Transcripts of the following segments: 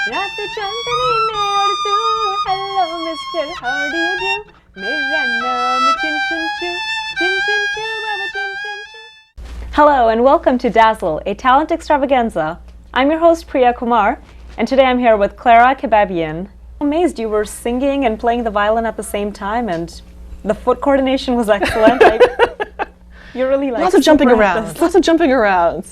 रात चांदनी में और तू hello mister how do you do मेरा नाम चिन चिन चू चिन चिन चू बाबा चिन चिन चू. Hello and welcome to Dazzle, a talent extravaganza. I'm your host Priya Kumar, and today I'm here with Clara Kebabian. I'm amazed you were singing and playing the violin at the same time, and the foot coordination was excellent. You're really like lots of jumping around. Lots of jumping around.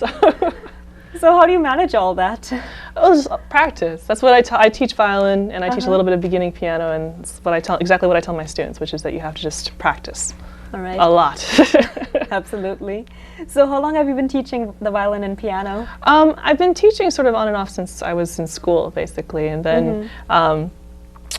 So how do you manage all that? Oh, just practice. That's what I teach violin, and I teach a little bit of beginning piano, and it's what exactly what I tell my students, which is that you have to just practice. All right. A lot. Absolutely. So how long have you been teaching the violin and piano? I've been teaching sort of on and off since I was in school, basically, and then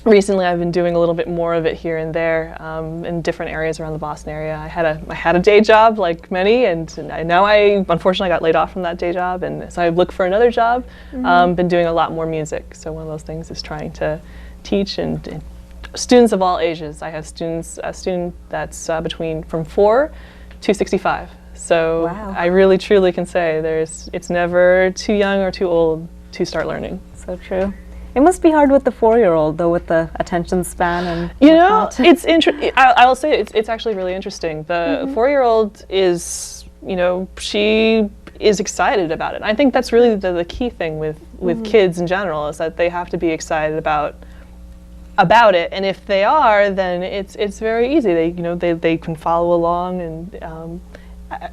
recently I've been doing a little bit more of it here and there in different areas around the Boston area. I had a day job like many, and now I unfortunately got laid off from that day job, and so I look for another job. Been doing a lot more music, so one of those things is trying to teach and students of all ages. I have a student that's from 4 to 65. So wow. I really truly can say it's never too young or too old to start learning. So true. It must be hard with the 4-year-old though, with the attention span and it's I will say it's actually really interesting. The 4-year-old is, she is excited about it. I think that's really the key thing with kids in general, is that they have to be excited about it, and if they are, then it's very easy. They can follow along and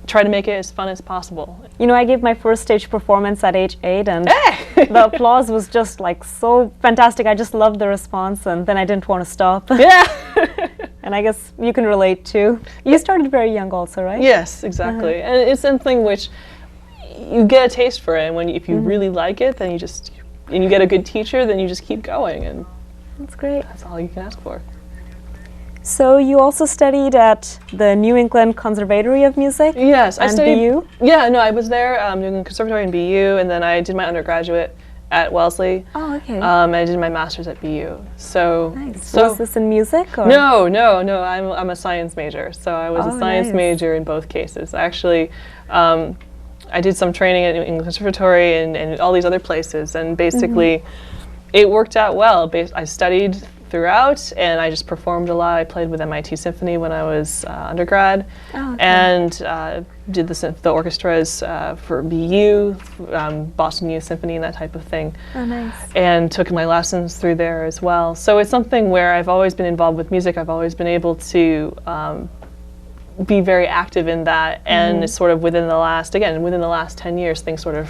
try to make it as fun as possible. I gave my first stage performance at age 8, and the applause was just like so fantastic. I just loved the response, and then I didn't want to stop. Yeah. And I guess you can relate too. You started very young also, right? Yes, exactly. And it's something which you get a taste for it, and if you really like it, then you get a good teacher, then you just keep going, and that's great. That's all you can ask for. So you also studied at the New England Conservatory of Music? Yes, I studied. BU? Yeah, no, I was there doing conservatory in BU, and then I did my undergraduate at Wellesley. Oh, okay. And I did my master's at BU. So, nice. So was this in music? Or? No. I'm a science major, so I was a science major in both cases. Actually, I did some training at New England Conservatory and all these other places, and basically, it worked out well. I studied throughout, and I just performed a lot. I played with MIT Symphony when I was undergrad, and did the orchestras for BU, Boston Youth Symphony, and that type of thing. Oh, nice. And took my lessons through there as well. So it's something where I've always been involved with music. I've always been able to be very active in that, and it's sort of within the last 10 years, things sort of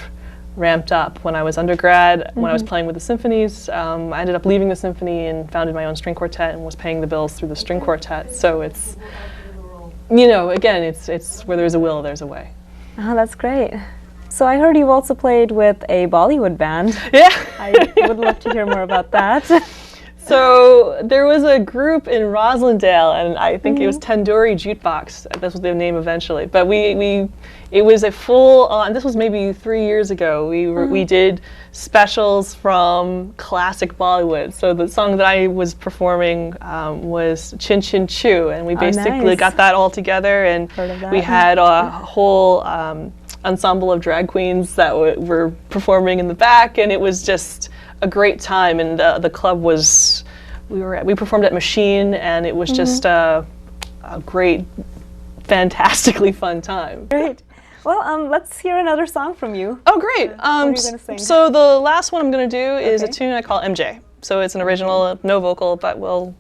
ramped up. When I was undergrad, when I was playing with the symphonies, I ended up leaving the symphony and founded my own string quartet and was paying the bills through the string quartet. So it's, again, it's where there's a will, there's a way. Oh, that's great. So I heard you've also played with a Bollywood band. Yeah. I would love to hear more about that. So there was a group in Roslindale, and I think it was Tandoori Jukebox. That was their name eventually. But it was a full-on. This was maybe 3 years ago. We did specials from classic Bollywood. So the song that I was performing was Chin Chin Chew, and we basically got that all together, and we had a whole ensemble of drag queens that were performing in the back, and it was just a great time. And the club we performed at Machine, and it was just a great, fantastically fun time. Great. Well, let's hear another song from you. Oh, great. What are you gonna sing? So the last one I'm going to do is a tune I call MJ. So it's an original, no vocal, but we'll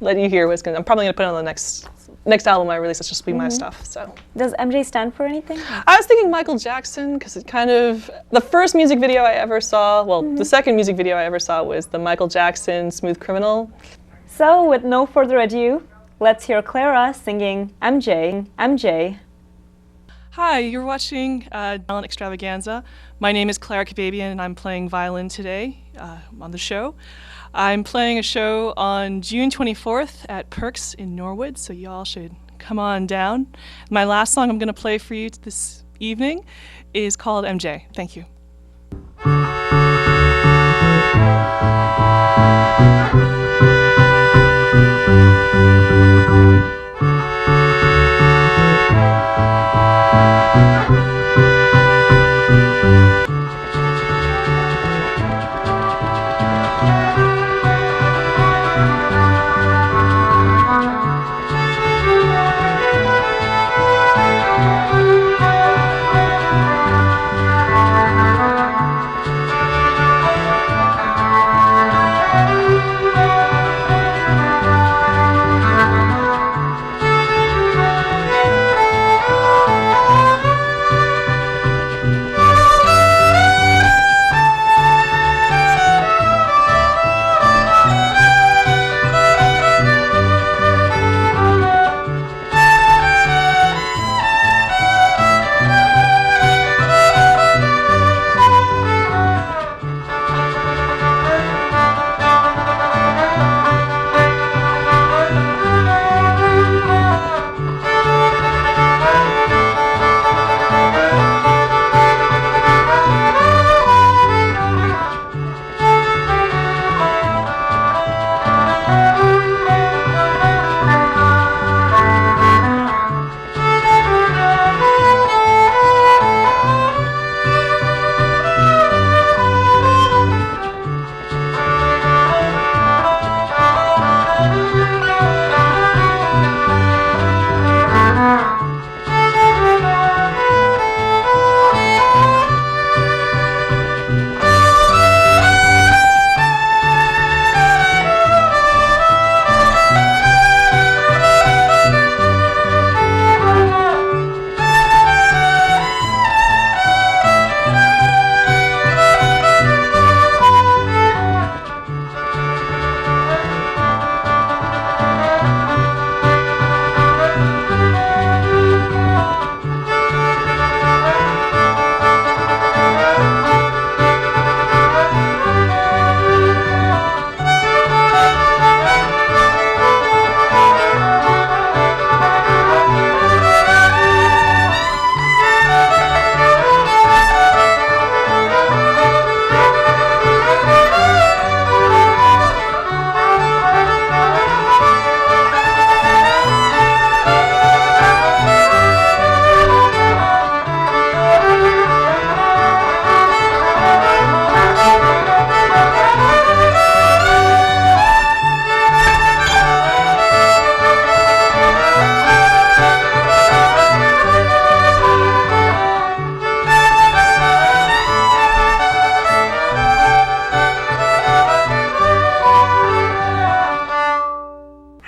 let you hear what's going to. I'm probably going to put it on the next album I release. It's just be my stuff. So. Does MJ stand for anything? I was thinking Michael Jackson, because it kind of, the first music video I ever saw, the second music video I ever saw was the Michael Jackson Smooth Criminal. So with no further ado, let's hear Clara singing MJ, MJ. Hi, you're watching Talent Extravaganza. My name is Clara Kebabian, and I'm playing violin today on the show. I'm playing a show on June 24th at Perks in Norwood, so y'all should come on down. My last song I'm going to play for you this evening is called MJ. Thank you.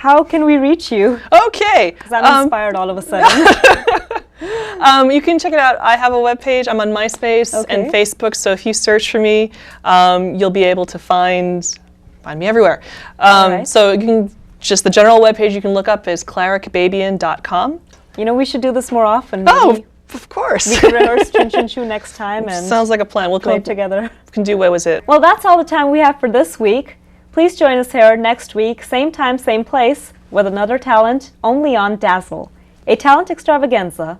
how can we reach you? Okay. Because I'm inspired all of a sudden. You can check it out. I have a webpage. I'm on MySpace and Facebook. So if you search for me, you'll be able to find me everywhere. So you can just the general webpage you can look up is clarakababian.com. You know, we should do this more often. Oh, Maybe of course. we can rehearse Chin Chin Choo next time and Sounds like a plan. We'll play come it together. We can do Where Was It? Well, that's all the time we have for this week. Please join us here next week, same time, same place, with another talent, only on Dazzle, a talent extravaganza.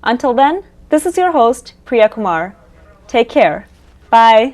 Until then, this is your host, Priya Kumar. Take care. Bye.